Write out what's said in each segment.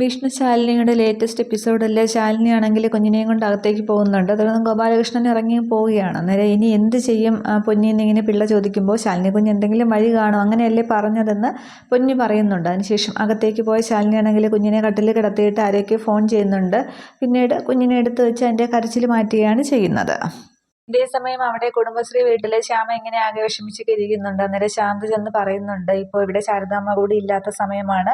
Vishnu ശാലിനിയുടെ latest എപ്പിസോഡല്ലേ. ശാലിനിയാണെങ്കിൽ കുഞ്ഞിനെയും കൊണ്ട് അകത്തേക്ക് പോകുന്നുണ്ട്. തുടർന്ന് ഗോപാലകൃഷ്ണൻ ഇറങ്ങി പോവുകയാണ്. അന്നേരം ഇനി എന്ത് ചെയ്യും പൊന്നിന്ന് ഇങ്ങനെ പിള്ള ചോദിക്കുമ്പോൾ ശാലിനി കുഞ്ഞ് എന്തെങ്കിലും വഴി കാണും, അങ്ങനെയല്ലേ പറഞ്ഞതെന്ന് പൊന്നി പറയുന്നുണ്ട്. അതിനുശേഷം അകത്തേക്ക് പോയ ശാലിനിയാണെങ്കിൽ കുഞ്ഞിനെ കട്ടിൽ കിടത്തിയിട്ട് ആരൊക്കെ ഫോൺ ചെയ്യുന്നുണ്ട്. പിന്നീട് കുഞ്ഞിനെ എടുത്ത് വെച്ച് അതിൻ്റെ കരച്ചിൽ മാറ്റുകയാണ് ചെയ്യുന്നത്. ഇതേസമയം അവിടെ കുടുംബശ്രീ വീട്ടിലെ ശ്യാമ ഇങ്ങനെ ആകെ വിഷമിച്ചൊക്കെ ഇരിക്കുന്നുണ്ട്. അന്നേരം ശാന്ത ചെന്ന് പറയുന്നുണ്ട്, ഇപ്പോൾ ഇവിടെ ശാരദാമ്മ കൂടി ഇല്ലാത്ത സമയമാണ്,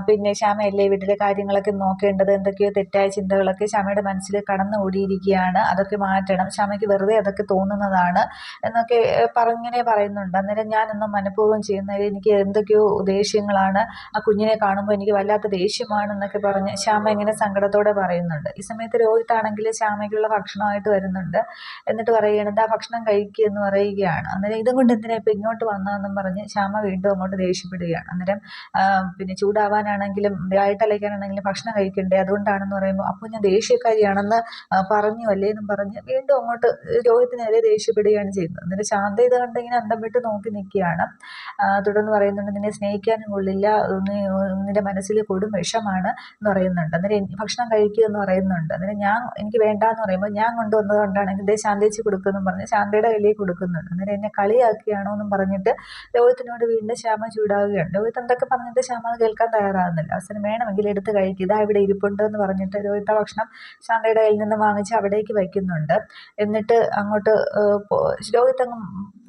പിന്നെ ശ്യാമയല്ലേ വീട്ടിലെ കാര്യങ്ങളൊക്കെ നോക്കേണ്ടത്, എന്തൊക്കെയോ തെറ്റായ ചിന്തകളൊക്കെ ശ്യാമയുടെ മനസ്സിൽ കടന്നു കൂടിയിരിക്കുകയാണ്, അതൊക്കെ മാറ്റണം, ശ്യാമയ്ക്ക് വെറുതെ അതൊക്കെ തോന്നുന്നതാണ് എന്നൊക്കെ പറഞ്ഞിങ്ങനെ പറയുന്നുണ്ട്. അന്നേരം ഞാനൊന്നും മനഃപൂർവ്വം ചെയ്യുന്നത്, എനിക്ക് എന്തൊക്കെയോ ദേഷ്യങ്ങളാണ്, ആ കുഞ്ഞിനെ കാണുമ്പോൾ എനിക്ക് വല്ലാത്ത ദേഷ്യമാണെന്നൊക്കെ പറഞ്ഞ് ശ്യാമ ഇങ്ങനെ സങ്കടത്തോടെ പറയുന്നുണ്ട്. ഈ സമയത്ത് രോഹിത്താണെങ്കിൽ ശ്യാമയ്ക്കുള്ള ഭക്ഷണമായിട്ട് വരുന്നുണ്ട്. എന്നിട്ട് പറയുകയാണ്, എന്താ ഭക്ഷണം കഴിക്കുക എന്ന് പറയുകയാണ്. അന്നേരം ഇതും കൊണ്ട് എന്തിനാ ഇപ്പം ഇങ്ങോട്ട് വന്നതെന്നും പറഞ്ഞ് ശ്യാമ വീണ്ടും അങ്ങോട്ട് ദേഷ്യപ്പെടുകയാണ്. അന്നേരം പിന്നെ ചൂടാവാനാണെങ്കിലും വയറ്റലയ്ക്കാനാണെങ്കിലും ഭക്ഷണം കഴിക്കണ്ടേ, അതുകൊണ്ടാണെന്ന് പറയുമ്പോൾ അപ്പോൾ ഞാൻ ദേഷ്യക്കാരിയാണെന്ന് പറഞ്ഞു അല്ലേ എന്നും പറഞ്ഞ് വീണ്ടും അങ്ങോട്ട് രോഹിത്തിനെതിരെ ദേഷ്യപ്പെടുകയാണ് ചെയ്യുന്നത്. അന്നേരം ശാന്ത ഇത് കണ്ട് ഇങ്ങനെ അന്തം വിട്ട് നോക്കി നിൽക്കുകയാണ്. തുടർന്ന് പറയുന്നുണ്ട്, നിന്നെ സ്നേഹിക്കാനും കൊള്ളില്ല, നിന്റെ മനസ്സിൽ കൊടും വിഷമാണ് എന്ന് പറയുന്നുണ്ട്. അന്നേരം ഭക്ഷണം കഴിക്കുക എന്ന് പറയുന്നുണ്ട്. അന്നേരം എനിക്ക് വേണ്ട എന്ന് പറയുമ്പോൾ ഞാൻ കൊണ്ടുവന്നത് കൊണ്ടാണെങ്കിൽ ഇതേ ശാന്തേച്ചി കൊടുക്കുമെന്നും പറഞ്ഞ് ശാന്തയുടെ കയ്യിലേക്ക് കൊടുക്കുന്നുണ്ട്. അന്നേരം എന്നെ കളിയാക്കുകയാണോ എന്നും പറഞ്ഞിട്ട് രോഹിത്തിനോട് വീണ്ടും ശ്യാമ ചൂടാവുകയാണ്. രോഹിത്ത് എന്തൊക്കെ പറഞ്ഞിട്ട് ശ്യാമ അത് കേൾക്കാൻ തയ്യാറാകുന്നില്ല. അവസരം വേണമെങ്കിൽ എടുത്ത് കഴിക്കുക, ഇതാ ഇവിടെ ഇരിപ്പുണ്ട് എന്ന് പറഞ്ഞിട്ട് രോഹിത്ത് ആ ഭക്ഷണം ശാന്തയുടെ കയ്യിൽ നിന്ന് വാങ്ങിച്ച് അവിടേക്ക് വയ്ക്കുന്നുണ്ട്. എന്നിട്ട് അങ്ങോട്ട് രോഹിത്ത് അങ്ങ്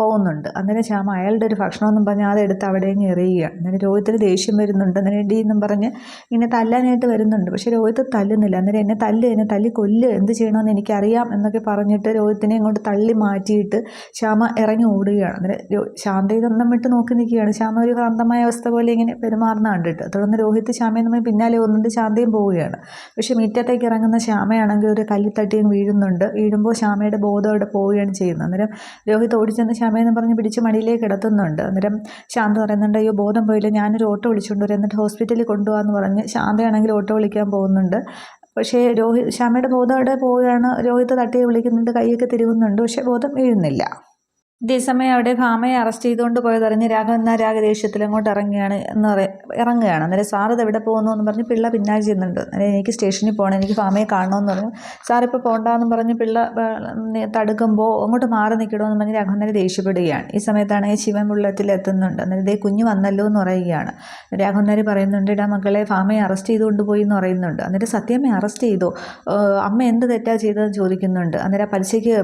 പോകുന്നുണ്ട്. അന്നേരം ശ്യാമ അയാളുടെ ഒരു ഭക്ഷണമെന്നും പറഞ്ഞ് അതെടുത്ത് അവിടേക്ക് എറിയുകയാണ്. അന്നേരം രോഹിത്തിന് ദേഷ്യം വരുന്നുണ്ട്. അന്നേരം ഇടി എന്നും പറഞ്ഞ് ഇങ്ങനെ തല്ലാനായിട്ട് വരുന്നുണ്ട്. പക്ഷേ രോഹിത്ത് തല്ലുന്നില്ല. അന്നേരം എന്നെ തല്ലി കൊല്ല്, എന്ത് ചെയ്യണമെന്ന് എനിക്കറിയാം എന്നൊക്കെ പറഞ്ഞിട്ട് രോഹിത്തിനെ ഇങ്ങോട്ട് തള്ളി മാറ്റിയിട്ട് ശ്യാമ ഇറങ്ങി ഓടുകയാണ്. അന്നേരം ശാന്ത ഇതൊന്നും വിട്ട് നോക്കി നിൽക്കുകയാണ്. ശ്യാമ ഒരു ഭ്രാന്തമായ അവസ്ഥ പോലെ ഇങ്ങനെ പെരുമാറുന്ന കണ്ടിട്ട് തുടർന്ന് രോഹിത്ത് ശ്യാമയിൽ നിന്ന് പിന്നാലെ വന്നിട്ട് ശാന്തയും പോവുകയാണ്. പക്ഷേ മുറ്റത്തേക്ക് ഇറങ്ങുന്ന ശ്യാമയാണെങ്കിൽ ഒരു കല്ലിത്തട്ടിയും വീഴുമ്പോൾ ശ്യാമയുടെ ബോധം അവിടെ പോവുകയാണ് ചെയ്യുന്നത്. അന്നേരം രോഹിത്ത് ഓടിച്ചെന്ന് ശ്യാമയെന്ന് പറഞ്ഞ് പിടിച്ച് മടിയിലേക്ക് കിടത്തുന്നുണ്ട്. അന്നേരം ശാന്ത പറയുന്നുണ്ട്, അയ്യോ ബോധം പോയില്ല, ഞാനൊരു ഓട്ടോ വിളിച്ചുകൊണ്ട് വരും, എന്നിട്ട് ഹോസ്പിറ്റലിൽ കൊണ്ടുപോകാമെന്ന് പറഞ്ഞ് ശാന്തയാണെങ്കിൽ ഓട്ടോ വിളിക്കാൻ പോകുന്നുണ്ട്. പക്ഷേ ശ്യാമയുടെ ബോധം അവിടെ പോവുകയാണ്. രോഹിത്ത് തട്ടി വിളിക്കുന്നുണ്ട്, കൈയൊക്കെ തിരുവുന്നുണ്ട്, പക്ഷേ ബോധം വീഴുന്നില്ല. ഇതേസമയം അവിടെ ഭാമയെ അറസ്റ്റ് ചെയ്തുകൊണ്ട് പോയതറിഞ്ഞ് രാഘവൻ നായർ ദേഷ്യത്തിൽ അങ്ങോട്ട് ഇറങ്ങുകയാണ്. അന്നേരം സാർ ഇത് എവിടെ പോകുന്നു എന്ന് പറഞ്ഞ് പിള്ള പിന്നാലെ ചെയ്യുന്നുണ്ട്. അന്നേരം എനിക്ക് സ്റ്റേഷനിൽ പോകണം, എനിക്ക് ഭാമയെ കാണണമെന്ന് പറഞ്ഞു. സാർ ഇപ്പോൾ പോകണ്ടെന്ന് പറഞ്ഞ് പിള്ള തടുക്കുമ്പോൾ അങ്ങോട്ട് മാറി നിൽക്കണമെന്ന് പറഞ്ഞ് രാഘവൻ നായർ ദേഷ്യപ്പെടുകയാണ്. ഈ സമയത്താണെങ്കിൽ ശിവൻ ബുള്ളറ്റിൽ എത്തുന്നുണ്ട്. അന്നേരം ഇതേ കുഞ്ഞ് വന്നല്ലോ എന്ന് പറയുകയാണ്. രാഘവൻ നായർ പറയുന്നുണ്ട്, ഇടാ മക്കളെ ഭാമയെ അറസ്റ്റ് ചെയ്തുകൊണ്ട് പോയി എന്ന് പറയുന്നുണ്ട്. അന്നേരം സത്യമ്മയെ അറസ്റ്റ് ചെയ്തോ, അമ്മ എന്ത് തെറ്റാ ചെയ്തതെന്ന് ചോദിക്കുന്നുണ്ട്. അന്നേരം പലിശയ്ക്ക്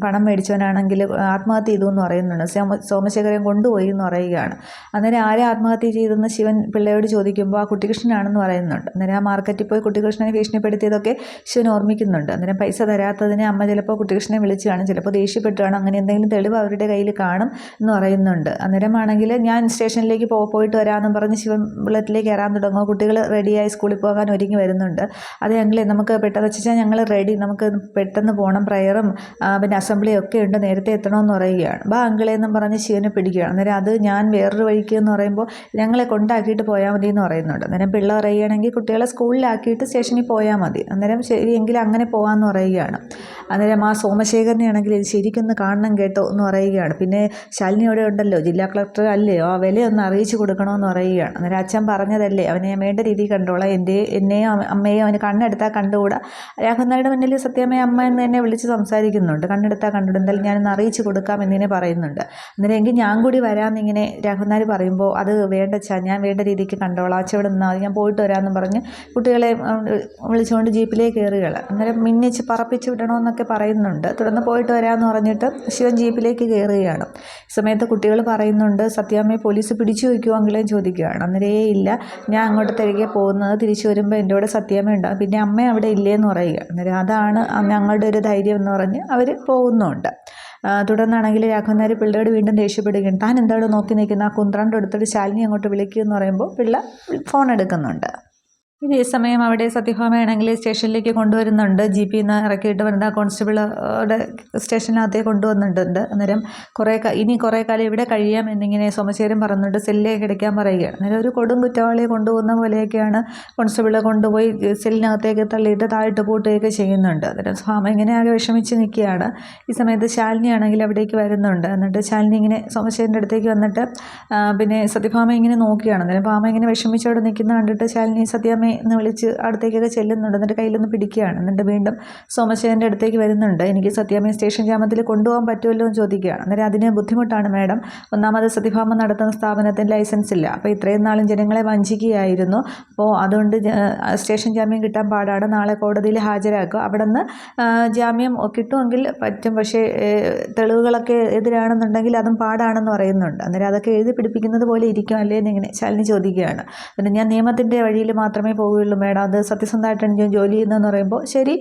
പണം മേടിച്ചവനാണെങ്കിൽ ആത്മഹത്യ ചെയ്തു എന്ന് പറയുന്നുണ്ട്. സോമശേഖരൻ കൊണ്ടുപോയി എന്ന് പറയുകയാണ്. അന്നേരം ആരെ ആത്മഹത്യ ചെയ്തെന്ന് ശിവൻ പിള്ളയോട് ചോദിക്കുമ്പോൾ ആ കുട്ടികൃഷ്ണനാണെന്ന് പറയുന്നുണ്ട്. അന്നേരം ആ മാർക്കറ്റിൽ പോയി കുട്ടികൃഷ്ണനെ ഭീഷണിപ്പെടുത്തിയതൊക്കെ ശിവൻ ഓർമ്മിക്കുന്നുണ്ട്. അന്നേരം പൈസ തരാത്തതിനെ അമ്മ ചിലപ്പോൾ കുട്ടികൃഷ്ണനെ വിളിച്ച് കാണും, ചിലപ്പോൾ ദേഷ്യപ്പെട്ട് കാണും, അങ്ങനെ എന്തെങ്കിലും തെളിവ് അവരുടെ കയ്യിൽ കാണും എന്ന് പറയുന്നുണ്ട്. അന്നേരമാണെങ്കിൽ ഞാൻ സ്റ്റേഷനിലേക്ക് പോയിട്ട് വരാമെന്ന് പറഞ്ഞ് ശിവൻ ബുള്ളറ്റിലേക്ക് കയറാൻ തുടങ്ങും. കുട്ടികൾ റെഡിയായി സ്കൂളിൽ പോകാൻ ഒരുങ്ങി വരുന്നുണ്ട്. അത് നമുക്ക് പെട്ടെന്ന് വെച്ചാൽ ഞങ്ങൾ റെഡി, നമുക്ക് പെട്ടെന്ന് പോകണം, പ്രയറും പിന്നെ അസംബ്ലിയും ഒക്കെ ഉണ്ട്, നേരത്തെ എത്തണമെന്ന് പറയുകയാണ്. ബാ അങ്കിളെന്നും പറഞ്ഞ് ശിവനെ പിടിക്കുകയാണ്. അന്നേരം അത് ഞാൻ വേറൊരു വഴിക്ക് എന്ന് പറയുമ്പോൾ ഞങ്ങളെ കൊണ്ടാക്കിയിട്ട് പോയാൽ മതി എന്ന് പറയുന്നുണ്ട്. അന്നേരം പിള്ള പറയുകയാണെങ്കിൽ കുട്ടികളെ സ്കൂളിലാക്കിയിട്ട് സ്റ്റേഷനിൽ പോയാൽ മതി. അന്നേരം ശരിയെങ്കിൽ അങ്ങനെ പോകാമെന്ന് പറയുകയാണ്. അന്നേരം ആ സോമശേഖരനെ ആണെങ്കിൽ ഇത് ശരിക്കൊന്ന് കാണണം കേട്ടോ എന്ന് പറയുകയാണ്. പിന്നെ ശാലിനി അവിടെ ഉണ്ടല്ലോ, ജില്ലാ കളക്ടർ അല്ലയോ, ആ വിലയൊന്ന് അറിയിച്ചു കൊടുക്കണമെന്ന് പറയുകയാണ്. അന്നേരം അച്ഛൻ പറഞ്ഞതല്ലേ, അവനെ വേണ്ട രീതിയിൽ കണ്ടോളാം, എന്നെയും അമ്മയെയും അവന് കണ്ണെടുത്താൽ കണ്ടുകൂടാ. രാഘവൻ നായരുടെ മുന്നിൽ സത്യാമ്മയെ അമ്മ എന്ന് തന്നെ വിളിച്ച് സംസാരിക്കുന്നുണ്ട്. കണ്ണെടുത്താൽ കണ്ടുകൂടാ, എന്തായാലും ഞാനൊന്ന് അറിയിച്ചു കൊടുക്കാം എന്നിങ്ങനെ പറയുന്നുണ്ട്. അന്നേരം എങ്കിൽ ഞാൻ കൂടി വരാമെന്നിങ്ങനെ രാഘവൻ നായർ പറയുമ്പോൾ അത് വേണ്ട അച്ഛാ, ഞാൻ വേണ്ട രീതിക്ക് കണ്ടോളാം, അച്ഛൻ ഇവിടെ നിന്നാൽ ഞാൻ പോയിട്ട് വരാമെന്ന് പറഞ്ഞ് കുട്ടികളെ വിളിച്ചുകൊണ്ട് ജീപ്പിലേക്ക് കയറുകയാണ്. അന്നേരം മിന്നിച്ച് പറപ്പിച്ച് വിടണമെന്നൊക്കെ പറയുന്നുണ്ട്. തുടർന്ന് പോയിട്ട് വരാമെന്ന് പറഞ്ഞിട്ട് ശിവൻ ജീപ്പിലേക്ക് കയറുകയാണ്. ഈ സമയത്ത് കുട്ടികൾ പറയുന്നുണ്ട്, സത്യാമ്മയെ പോലീസ് പിടിച്ചു വയ്ക്കുമോ അങ്കിളേയും ചോദിക്കുകയാണ്. അന്നേരേ ഇല്ല, ഞാൻ അങ്ങോട്ട് തിരികെ പോകുന്നത്, തിരിച്ചു വരുമ്പോൾ എൻ്റെ കൂടെ സത്യാമ്മ ഉണ്ടാകും, പിന്നെ അമ്മ അവിടെ ഇല്ലേന്ന് പറയുക. അന്നേരം അതാണ് ഞങ്ങളുടെ ഒരു ധൈര്യം എന്ന് പറഞ്ഞ് അവർ പോകുന്നുണ്ട്. തുടർന്നാണെങ്കിൽ രാഘവൻ നായർ പിള്ളയോട് വീണ്ടും ദേഷ്യപ്പെടുകയാണ്. താൻ എന്താണ് നോക്കി നിൽക്കുന്ന, ആ കുന്ത്രാണ്ട് എടുത്തിട്ട് ശാലിനി അങ്ങോട്ട് വിളിക്കുക എന്ന് പറയുമ്പോൾ പിള്ള ഫോൺ എടുക്കുന്നുണ്ട്. ഇതേ സമയം അവിടെ സത്യഭാമയാണെങ്കിൽ സ്റ്റേഷനിലേക്ക് കൊണ്ടുവരുന്നുണ്ട്. ജീപ്പിന്ന് ഇറക്കിയിട്ട് വനിതാ കോൺസ്റ്റബിളുടെ സ്റ്റേഷനകത്തേക്ക് കൊണ്ടുവന്നിട്ടുണ്ട്. അന്നേരം ഇനി കുറേ കാലം ഇവിടെ കഴിയാം എന്നിങ്ങനെ സോമശേഖരൻ പറഞ്ഞിട്ട് സെല്ലിലേക്ക് കിടക്കാൻ പറയുകയാണ്. അന്നേരം ഒരു കൊടും കുറ്റവാളിയെ കൊണ്ടുപോകുന്ന പോലെയൊക്കെയാണ് കോൺസ്റ്റബിളെ കൊണ്ടുപോയി സെല്ലിനകത്തേക്ക് തള്ളിയിട്ട് താഴിട്ട് പൂട്ടുകയൊക്കെ ചെയ്യുന്നുണ്ട്. അന്നേരം ഭാമ ഇങ്ങനെ ആകെ വിഷമിച്ച് നിൽക്കുകയാണ്. ഈ സമയത്ത് ശാലിനി ആണെങ്കിൽ അവിടേക്ക് വരുന്നുണ്ട്. എന്നിട്ട് ശാലിനി ഇങ്ങനെ സോമശേഖരൻ്റെ അടുത്തേക്ക് വന്നിട്ട് പിന്നെ സത്യഭാമ ഇങ്ങനെ നോക്കുകയാണ്. അന്നേരം ഭാമ ഇങ്ങനെ വിഷമിച്ചവിടെ നിൽക്കുന്ന കണ്ടിട്ട് ശാലിനി, സത്യാമ്മ എന്ന് വിളിച്ച് അടുത്തേക്കൊക്കെ ചെല്ലുന്നുണ്ട്. എന്നിട്ട് കയ്യിലൊന്ന് പിടിക്കുകയാണ്. എന്നിട്ട് വീണ്ടും സോമശേഖരൻ്റെ അടുത്തേക്ക് വരുന്നുണ്ട്. എനിക്ക് സത്യാമ്മയെ സ്റ്റേഷൻ ജാമ്യത്തിൽ കൊണ്ടുപോകാൻ പറ്റുമല്ലോ എന്ന് ചോദിക്കുകയാണ്. അന്നേരം അതിന് ബുദ്ധിമുട്ടാണ് മാഡം, ഒന്നാമത് സത്യഭാമ നടത്തുന്ന സ്ഥാപനത്തിന് ലൈസൻസ് ഇല്ല. അപ്പോൾ ഇത്രയും നാളും ജനങ്ങളെ വഞ്ചിക്കുകയായിരുന്നു. അപ്പോൾ അതുകൊണ്ട് സ്റ്റേഷൻ ജാമ്യം കിട്ടാൻ പാടാണ്. നാളെ കോടതിയിൽ ഹാജരാക്കുക. അവിടെ നിന്ന് ജാമ്യം കിട്ടുമെങ്കിൽ പറ്റും, പക്ഷേ തെളിവുകളൊക്കെ എതിരാണെന്നുണ്ടെങ്കിൽ അതും പാടാണെന്ന് പറയുന്നുണ്ട്. അന്നേരം അതൊക്കെ എഴുതി പിടിപ്പിക്കുന്നത് പോലെ ഇരിക്കും അല്ലേ എന്നിങ്ങനെ ശാലിനി ചോദിക്കുകയാണ്. പിന്നെ ഞാൻ നിയമത്തിൻ്റെ വഴിയിൽ മാത്രമേ പോവുകയുള്ളൂ മാഡം, അത് സത്യസന്ധമായിട്ടാണ് ഞാൻ ജോലി ചെയ്യുന്നതെന്ന് പറയുമ്പോൾ ശരി,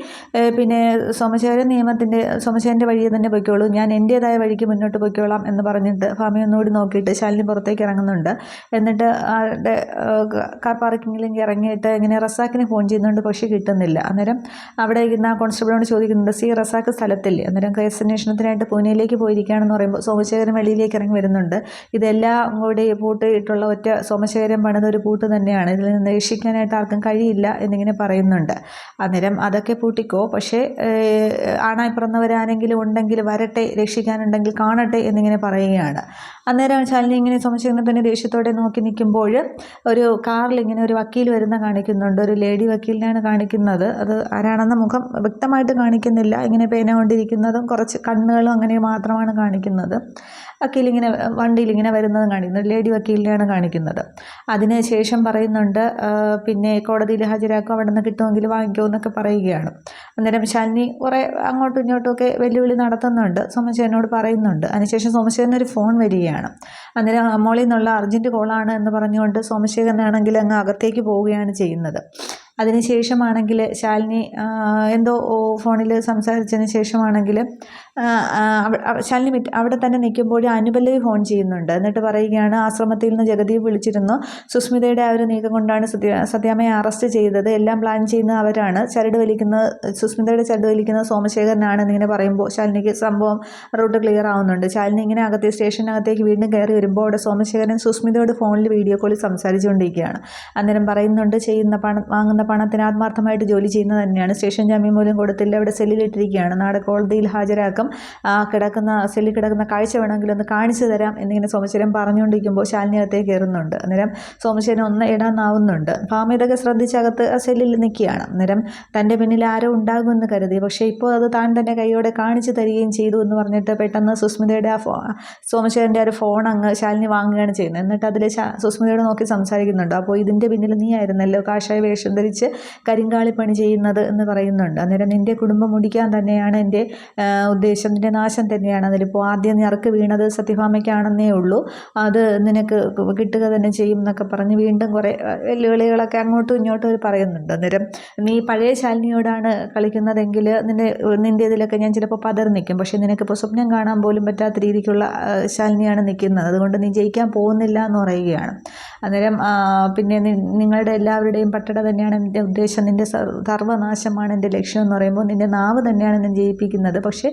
പിന്നെ സോമശേഖരൻ്റെ വഴിയെ തന്നെ പൊയ്ക്കോളൂ, ഞാൻ എൻ്റേതായ വഴിക്ക് മുന്നോട്ട് പൊയ്ക്കോളാം എന്ന് പറഞ്ഞിട്ട് ഫാമി ഒന്നുകൂടി നോക്കിയിട്ട് ശാലിനി പുറത്തേക്ക് ഇറങ്ങുന്നുണ്ട്. എന്നിട്ട് ആരുടെ കാർ പാർക്കിങ്ങിലേക്ക് ഇറങ്ങിയിട്ട് ഇങ്ങനെ റസാക്കിന് ഫോൺ ചെയ്യുന്നുണ്ട്, പക്ഷേ കിട്ടുന്നില്ല. അന്നേരം അവിടെ ഇരുന്ന ആ കോൺസ്റ്റബിളോട് ചോദിക്കുന്നുണ്ട്, സി റസാക്ക് സ്ഥലത്തില്ലേ? അന്നേരം കേസ് അന്വേഷണത്തിനായിട്ട് പൂനെയിലേക്ക് പോയിരിക്കുകയാണെന്ന് പറയുമ്പോൾ സോമശേഖരൻ വെളിയിലേക്ക് ഇറങ്ങി വരുന്നുണ്ട്. ഇതെല്ലാം കൂടി പൂട്ടിയിട്ടുള്ള ഒറ്റ സോമശേഖരൻ പണിത ഒരു പൂട്ട് തന്നെയാണ്, ഇതിൽ നിന്ന് രക്ഷിക്കാനായിട്ട് ആർക്കും കഴിയില്ല എന്നിങ്ങനെ പറയുന്നുണ്ട്. അന്നേരം അതൊക്കെ പൂട്ടിക്കോ, പക്ഷേ ആണായി പിറന്നവരാരെങ്കിലും ഉണ്ടെങ്കിൽ വരട്ടെ, രക്ഷിക്കാനുണ്ടെങ്കിൽ കാണട്ടെ എന്നിങ്ങനെ പറയുകയാണ്. അന്നേരം ശാലിനി ഇങ്ങനെ സോമശേഖരനെ തന്നെ ദേഷ്യത്തോടെ നോക്കി നിൽക്കുമ്പോൾ ഒരു കാറിൽ ഇങ്ങനെ ഒരു വക്കീൽ വരുന്ന കാണിക്കുന്നുണ്ട്. ഒരു ലേഡി വക്കീലിനാണ് കാണിക്കുന്നത്. അത് ആരാണെന്ന മുഖം വ്യക്തമായിട്ട് കാണിക്കുന്നില്ല. ഇങ്ങനെ പേന കൊണ്ടിരിക്കുന്നതും കുറച്ച് കണ്ണുകളും അങ്ങനെ മാത്രമാണ് കാണിക്കുന്നത്. വക്കീലിങ്ങനെ വണ്ടിയിലിങ്ങനെ വരുന്നതും കാണിക്കുന്നത് ലേഡി വക്കീലിനെയാണ് കാണിക്കുന്നത്. അതിന് ശേഷം പറയുന്നുണ്ട്, പിന്നെ കോടതിയിൽ ഹാജരാക്കും, അവിടെ നിന്ന് കിട്ടുമെങ്കിൽ വാങ്ങിക്കുമോ എന്നൊക്കെ പറയുകയാണ്. അന്നേരം ശാലിനി കുറേ അങ്ങോട്ടും ഇങ്ങോട്ടുമൊക്കെ വെല്ലുവിളി നടത്തുന്നുണ്ട്, സോമശേഖരനോട് പറയുന്നുണ്ട്. അതിനുശേഷം സോമശേഖരന് ഒരു ഫോൺ വരികയാണ്. അന്നേരം മോളിൽ നിന്നുള്ള അർജൻറ്റ് കോളാണ് എന്ന് പറഞ്ഞുകൊണ്ട് സോമശേഖരനാണെങ്കിൽ അങ്ങ് അകത്തേക്ക് പോവുകയാണ് ചെയ്യുന്നത്. അതിനുശേഷമാണെങ്കിൽ ശാലിനി എന്തോ ഫോണിൽ സംസാരിച്ചതിന് ശേഷമാണെങ്കിൽ ശാലിനി അവിടെ തന്നെ നിൽക്കുമ്പോൾ അനുപല്ലവി ഫോൺ ചെയ്യുന്നുണ്ട്. എന്നിട്ട് പറയുകയാണ്, ആശ്രമത്തിൽ നിന്ന് ജഗദീപ് വിളിച്ചിരുന്നു, സുസ്മിതയുടെ ആ ഒരു നീക്കം കൊണ്ടാണ് സത്യാമ്മയെ അറസ്റ്റ് ചെയ്തത്, എല്ലാം പ്ലാൻ ചെയ്യുന്ന അവരാണ്, സുസ്മിതയുടെ ചരട് വലിക്കുന്നത് സോമശേഖരനാണ് എന്നിങ്ങനെ പറയുമ്പോൾ ശാലിനിക്ക് സംഭവം റൂട്ട് ക്ലിയർ ആവുന്നുണ്ട്. ശാലിനി ഇങ്ങനെ സ്റ്റേഷനകത്തേക്ക് വീണ്ടും കയറി വരുമ്പോൾ അവിടെ സോമശേഖരൻ സുസ്മിതയുടെ ഫോണിൽ വീഡിയോ കോളിൽ സംസാരിച്ചുകൊണ്ടിരിക്കുകയാണ്. അന്നേരം പറയുന്നുണ്ട്, വാങ്ങുന്ന പണത്തിന് ആത്മാർത്ഥമായിട്ട് ജോലി ചെയ്യുന്നത് തന്നെയാണ്, സ്റ്റേഷൻ ജാമ്യം മൂലം കൊടുത്തില്ല, അവിടെ സെല്ലിലിട്ടിരിക്കുകയാണ്, നാളെ കോടതിയിൽ ഹാജരാക്കും, സെല്ലിൽ കിടക്കുന്ന കാഴ്ച വേണമെങ്കിൽ ഒന്ന് കാണിച്ചു തരാം എന്നിങ്ങനെ സോമശേഖരൻ പറഞ്ഞുകൊണ്ടിരിക്കുമ്പോൾ ശാലിനി അകത്തേക്ക് കയറുന്നുണ്ട്. അന്നേരം സോമശേഖരൻ ഒന്ന് ഇടാനാവുന്നുണ്ട്. ഭാമ ഇതൊക്കെ ശ്രദ്ധിച്ചകത്ത് ആ സെല്ലിൽ നിൽക്കുകയാണ്. അന്നേരം തൻ്റെ പിന്നിൽ ആരോ ഉണ്ടാകുമെന്ന് കരുതി, പക്ഷേ ഇപ്പോൾ അത് താൻ തന്നെ കൈയോടെ കാണിച്ചു തരികയും ചെയ്തു എന്ന് പറഞ്ഞിട്ട് പെട്ടെന്ന് സുസ്മിതയുടെ സോമശേഖരൻ്റെ ഒരു ഫോൺ അങ്ങ് ശാലിനി വാങ്ങുകയാണ് ചെയ്യുന്നത്. എന്നിട്ട് അതിൽ സുസ്മിതയോട് നോക്കി സംസാരിക്കുന്നുണ്ട്. അപ്പോൾ ഇതിൻ്റെ പിന്നിൽ നീ ആയിരുന്നല്ലോ കാഷായ വേഷം ധരിച്ച് കരിങ്കാളിപ്പണി ചെയ്യുന്നത് എന്ന് പറയുന്നുണ്ട്. അന്നേരം നിൻ്റെ കുടുംബം മുടിക്കാൻ തന്നെയാണ് എൻ്റെ ഉദ്ദേശം, നിൻ്റെ നാശം തന്നെയാണ്. അതിലിപ്പോൾ ആദ്യം നീ അറക്ക് വീണത് സത്യഭാമയ്ക്കാണെന്നേ ഉള്ളൂ, അത് നിനക്ക് കിട്ടുക തന്നെ ചെയ്യും എന്നൊക്കെ പറഞ്ഞ് വീണ്ടും കുറേ വെല്ലുവിളികളൊക്കെ അങ്ങോട്ടും ഇങ്ങോട്ടും അവർ പറയുന്നുണ്ട്. അന്നേരം നീ പഴയ ശാലിനിയോടാണ് കളിക്കുന്നതെങ്കിൽ നിൻ്റെ ഇതിലൊക്കെ ഞാൻ ചിലപ്പോൾ പതറി നിൽക്കും, പക്ഷേ നിനക്കിപ്പോൾ സ്വപ്നം കാണാൻ പോലും പറ്റാത്ത രീതിക്കുള്ള ശാലിനിയാണ് നിൽക്കുന്നത്, അതുകൊണ്ട് നീ ജയിക്കാൻ പോകുന്നില്ല എന്ന് പറയുകയാണ്. അന്നേരം പിന്നെ നിങ്ങളുടെ എല്ലാവരുടെയും പട്ടട തന്നെയാണ് എൻ്റെ ഉദ്ദേശം, നിൻ്റെ സർവ്വനാശമാണ് എൻ്റെ ലക്ഷ്യം എന്ന് പറയുമ്പോൾ നിൻ്റെ നാവ് തന്നെയാണ് എന്നെ ജയിപ്പിക്കുന്നത്, പക്ഷേ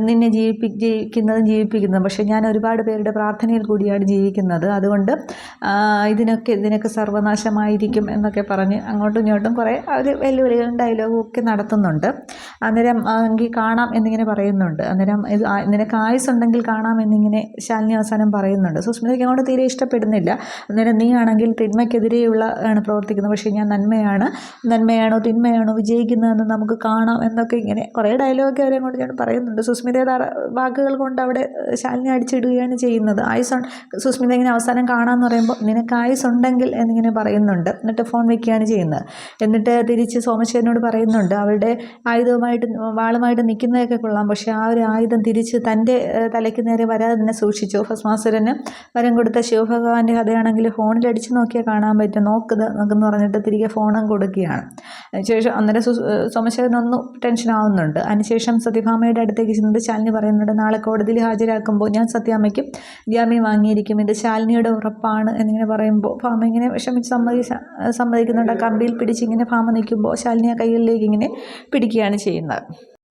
നിന്നെ ജീവിപ്പിക്കുന്നത് പക്ഷേ ഞാൻ ഒരുപാട് പേരുടെ പ്രാർത്ഥനയിൽ കൂടിയാണ് ജീവിക്കുന്നത്, അതുകൊണ്ട് ഇതിനൊക്കെ സർവ്വനാശമായിരിക്കും എന്നൊക്കെ പറഞ്ഞ് അങ്ങോട്ടും ഇങ്ങോട്ടും കുറേ അവർ വെല്ലുവിളികളും ഡയലോഗും ഒക്കെ നടത്തുന്നുണ്ട്. അന്നേരം എങ്കിൽ കാണാം എന്നിങ്ങനെ പറയുന്നുണ്ട്. അന്നേരം ഇത് നിനക്ക് ആയുസ്സുണ്ടെങ്കിൽ കാണാം എന്നിങ്ങനെ ശാലിനി അവസാനം പറയുന്നുണ്ട്. സുസ്മിതയ്ക്ക് അങ്ങോട്ട് തീരെ ഇഷ്ടപ്പെടുന്നില്ല. അന്നേരം നീ ആണെങ്കിൽ തിന്മയ്ക്കെതിരെയുള്ള ആണ് പ്രവർത്തിക്കുന്നത്, പക്ഷേ ഞാൻ നന്മയാണോ തിന്മയാണോ വിജയിക്കുന്നതെന്ന് നമുക്ക് കാണാം എന്നൊക്കെ ഇങ്ങനെ കുറേ ഡയലോഗൊക്കെ അവരെ കൊണ്ട് ഞാൻ പറയുന്നുണ്ട്. സുസ്മിതയുടെ വാക്കുകൾ കൊണ്ട് അവിടെ ശാലിനി അടിച്ചിടുകയാണ് ചെയ്യുന്നത്. സുസ്മിത ഇങ്ങനെ അവസാനം കാണാമെന്ന് പറയുമ്പോൾ നിനക്ക് ആയുസ്സുണ്ടെങ്കിൽ എന്നിങ്ങനെ പറയുന്നുണ്ട്. എന്നിട്ട് ഫോൺ വയ്ക്കുകയാണ് ചെയ്യുന്നത്. എന്നിട്ട് തിരിച്ച് സോമശേഖരനോട് പറയുന്നുണ്ട്, അവരുടെ വാളുമായിട്ട് നിൽക്കുന്നതൊക്കെ കൊള്ളാം, പക്ഷേ ആ ഒരു ആയുധം തിരിച്ച് തൻ്റെ തലയ്ക്ക് നേരെ വരാതെ തന്നെ സൂക്ഷിച്ചു. ഭസ്മാസുരന് വരം കൊടുത്ത ശിവഭഗവാന്റെ കഥയാണെങ്കിൽ ഫോണിൽ അടിച്ച് നോക്കിയാൽ കാണാൻ പറ്റും, നോക്കെന്ന് പറഞ്ഞിട്ട് തിരികെ ഫോണും കൊടുക്കുകയാണ്. അതിനുശേഷം അന്നേരം സോമശേഖരനൊന്നും ടെൻഷനാവുന്നുണ്ട്. അതിനുശേഷം സത്യഭാമയുടെ അടുത്തേക്ക് ചെന്നിട്ട് ശാലിനി പറയുന്നുണ്ട്, നാളെ കോടതിയിൽ ഹാജരാക്കുമ്പോൾ ഞാൻ സത്യാമ്മയ്ക്ക് ജാമ്യം വാങ്ങിയിരിക്കും, ഇത് ശാലിനിയുടെ ഉറപ്പാണ് എന്നിങ്ങനെ പറയുമ്പോൾ ഭാമ ഇങ്ങനെ വിഷമിച്ച് സമ്മതിക്കുന്നുണ്ട്. കമ്പിയിൽ പിടിച്ചിങ്ങനെ ഭാമ നിൽക്കുമ്പോൾ ശാലിനി ആ കൈകളിലേക്ക് ഇങ്ങനെ പിടിക്കുകയാണ് ചെയ്യുന്നത്.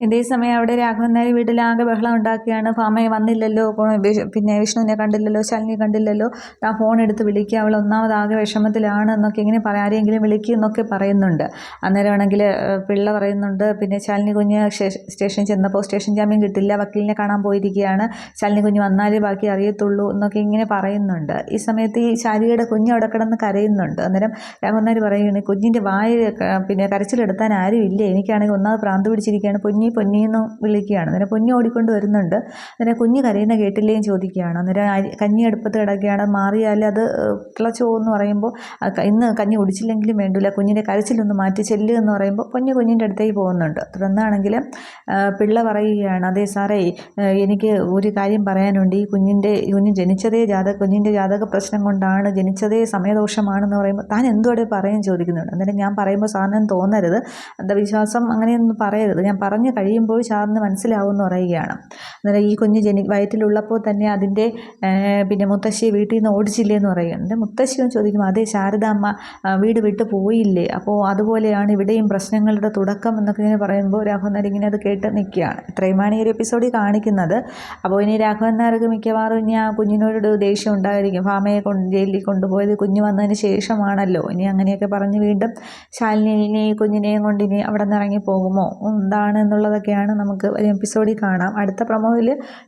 ഇതേ സമയം അവിടെ രാഘവൻ നായർ വീട്ടിലാകെ ബഹളം ഉണ്ടാക്കുകയാണ്. ഭാമയെ വന്നില്ലല്ലോ, പിന്നെ വിഷ്ണുവിനെ കണ്ടില്ലല്ലോ, ശാലിനിയെ കണ്ടില്ലല്ലോ, ആ ഫോൺ എടുത്ത് വിളിക്കുക, അവൾ ഒന്നാമതാകെ വിഷമത്തിലാണ് എന്നൊക്കെ ഇങ്ങനെ ആരെങ്കിലും വിളിക്കുക എന്നൊക്കെ പറയുന്നുണ്ട്. അന്നേരമാണെങ്കിൽ പിള്ള പറയുന്നുണ്ട്, പിന്നെ ശാലിനി കുഞ്ഞ് സ്റ്റേഷനിൽ ചെന്നപ്പോൾ സ്റ്റേഷൻ ജാമ്യം കിട്ടില്ല, വക്കീലിനെ കാണാൻ പോയിരിക്കുകയാണ്, ശാലിനി കുഞ്ഞ് വന്നാലേ ബാക്കി അറിയത്തുള്ളൂ എന്നൊക്കെ ഇങ്ങനെ പറയുന്നുണ്ട്. ഈ സമയത്ത് ഈ ശാലിയുടെ കുഞ്ഞ് അവിടെ കിടന്ന് കരയുന്നുണ്ട്. അന്നേരം രാഘവൻ നായർ പറയുകയാണ്, കുഞ്ഞിൻ്റെ പിന്നെ കരച്ചിലെടുത്താൻ ആരും ഇല്ലേ, എനിക്കാണെങ്കിൽ ഒന്നാമത് ഭ്രാന്ത് പിടിച്ചിരിക്കുകയാണ്, പൊന്നിയെന്ന് വിളിക്കുകയാണ്. അന്നേരം പൊന്നി ഓടിക്കൊണ്ട് വരുന്നുണ്ട്. അന്നേരം കുഞ്ഞ് കരയുന്ന കേട്ടില്ലേന്ന് ചോദിക്കുകയാണ്. അന്നേരം കഞ്ഞി അടുപ്പത്ത് കിടക്കുകയാണ്, മാറിയാൽ അത് തിളച്ചു പോകുമെന്ന് പറയുമ്പോൾ ഇന്ന് കഞ്ഞി കുടിച്ചില്ലെങ്കിലും വേണ്ടില്ല, കുഞ്ഞിൻ്റെ കരച്ചിലൊന്ന് മാറ്റി ചെല്ലുക എന്ന് പറയുമ്പോൾ കുഞ്ഞിൻ്റെ അടുത്തേക്ക് പോകുന്നുണ്ട്. തുടർന്നാണെങ്കിൽ പിള്ള പറയുകയാണ്, അതേ സാറേ, എനിക്ക് ഒരു കാര്യം പറയാനുണ്ട്, ഈ കുഞ്ഞ് ജനിച്ചതേ കുഞ്ഞിൻ്റെ ജാതക പ്രശ്നം കൊണ്ടാണ്, ജനിച്ചതേ സമയദോഷമാണെന്ന് പറയുമ്പോൾ താൻ എന്തുകൂടെ പറയും ചോദിക്കുന്നുണ്ട്. അന്നേരം ഞാൻ പറയുമ്പോൾ സാറിനും തോന്നരുത്, അന്ധവിശ്വാസം അങ്ങനെയൊന്നും പറയരുത്, ഞാൻ പറഞ്ഞു കഴിയുമ്പോൾ സാറിന് മനസ്സിലാവുമെന്ന് പറയുകയാണ്. അന്നേരം ഈ കുഞ്ഞ് വയറ്റിലുള്ളപ്പോൾ തന്നെ അതിൻ്റെ പിന്നെ മുത്തശ്ശിയെ വീട്ടിൽ നിന്ന് ഓടിച്ചില്ലേ എന്ന് പറയുകയാണ്. എൻ്റെ മുത്തശ്ശിയും ചോദിക്കും, അതേ ശാരദാമ്മ വീട് വിട്ട് പോയില്ലേ, അപ്പോൾ അതുപോലെയാണ് ഇവിടെയും പ്രശ്നങ്ങളുടെ തുടക്കം എന്നൊക്കെ ഇങ്ങനെ പറയുമ്പോൾ രാഘവൻ നായർ ഇങ്ങനെ അത് കേട്ട് നിൽക്കുകയാണ്. ഇത്രയുമാണ് ഈ ഒരു എപ്പിസോഡിൽ കാണിക്കുന്നത്. അപ്പോൾ ഇനി രാഘവൻ നായർക്ക് മിക്കവാറും ഇനി ആ കുഞ്ഞിനോടൊരു ദേഷ്യം ഉണ്ടായിരിക്കും, ഭാമയെ ജയിലിൽ കൊണ്ടുപോയത് കുഞ്ഞ് വന്നതിന് ശേഷമാണല്ലോ, ഇനി അങ്ങനെയൊക്കെ പറഞ്ഞ് വീണ്ടും ശാലിനി കുഞ്ഞിനെയും കൊണ്ട് ഇനി അവിടെ നിന്ന് ഇറങ്ങി പോകുമോ എന്താണ് എന്നുള്ളതൊക്കെയാണ് നമുക്ക് ഒരു എപ്പിസോഡിൽ കാണാം. അടുത്ത പ്രൊമോയിൽ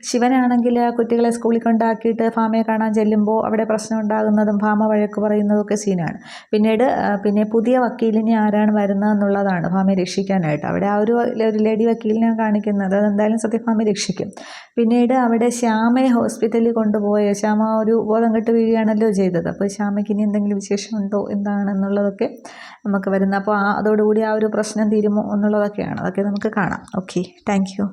ശിവനാണെങ്കിൽ കുട്ടികളെ സ്കൂളിൽ കൊണ്ടാക്കിയിട്ട് ഭാമയെ കാണാൻ ചെല്ലുമ്പോൾ അവിടെ പ്രശ്നം ഉണ്ടാകുന്നതും ഭാമ വഴക്ക് പറയുന്നതും ഒക്കെ സീനാണ്. പിന്നെ പുതിയ വക്കീലിനെ ആരാണ് വരുന്നതെന്നുള്ളതാണ് ഭാമയെ രക്ഷിക്കാനായിട്ട്. അവിടെ ആ ഒരു ലേഡി വക്കീലിനെ കാണിക്കുന്നത്, അതെന്തായാലും സത്യഭാമയെ രക്ഷിക്കും. പിന്നീട് അവിടെ ശ്യാമയെ ഹോസ്പിറ്റലിൽ കൊണ്ടുപോയ ശ്യാമ ഒരു ബോധം കെട്ട് വീഴുകയാണല്ലോ ചെയ്തത്. അപ്പോൾ ശ്യാമയ്ക്ക് ഇനി എന്തെങ്കിലും വിശേഷമുണ്ടോ എന്താണെന്നുള്ളതൊക്കെ നമുക്ക് വരുന്നത്. അപ്പോൾ അതോടുകൂടി ആ ഒരു പ്രശ്നം തീരുമോ എന്നുള്ളതൊക്കെയാണ്, അതൊക്കെ നമുക്ക് കാണാം. Okay, thank you.